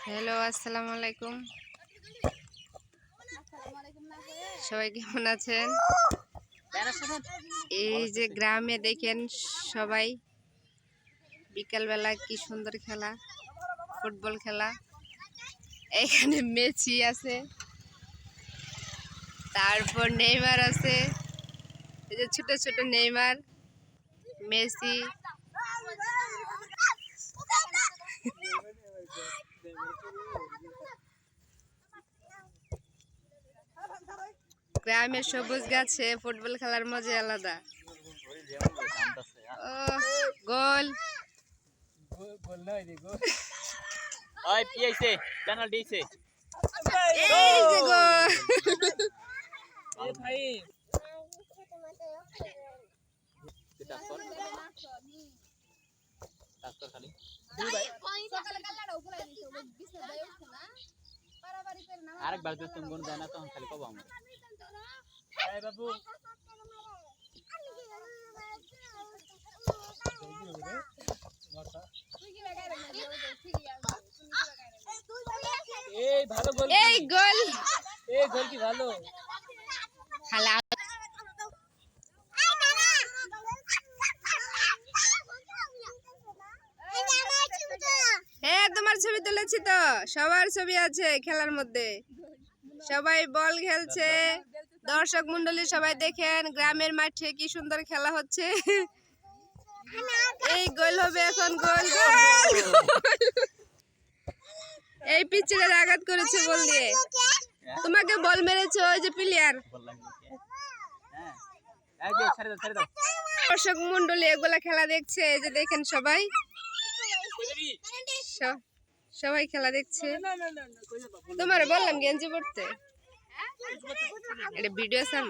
Hello, আসসালামু আলাইকুম। সবাই কেমন আছেন? এই যে গ্রামে দেখেন সবাই বিকালবেলা কি সুন্দর খেলা, ফুটবল খেলা। এখানে মেসি আছে, তারপর নেইমার আছে, এই যে ছোট ছোট নেইমার, মেসি। গ্রামের সবুজ গাছে ফুটবল খেলার মজা আলাদা। ও গোল! এই যে গোল! আরেকবার যদি তুমি গুণ দেয় না তখন খালি কব আমার বাবু এই ভালো গোল, এই গোল! এই গোল কি ভালো খালা হ্যাঁ, তোমার ছবি তুলেছি তো। সবার ছবি আছে খেলার মধ্যে। সবাই বল খেলছে, দর্শক মন্ডলী সবাই দেখেন গ্রামের মাঠে কি সুন্দর খেলা হচ্ছে। এই গোল হবে এখন, গোল গোল! এই পিচ্চিলের আঘাত করেছে বল দিয়ে। তোমাকে বল মেরেছে ওই যে প্লেয়ার। দর্শক মন্ডলী এগুলা খেলা দেখছে, এই যে দেখেন সবাই সবাই খেলা দেখছে। তোমার বললাম গেঞ্জি পড়তে, এটা ভিডিও সাম।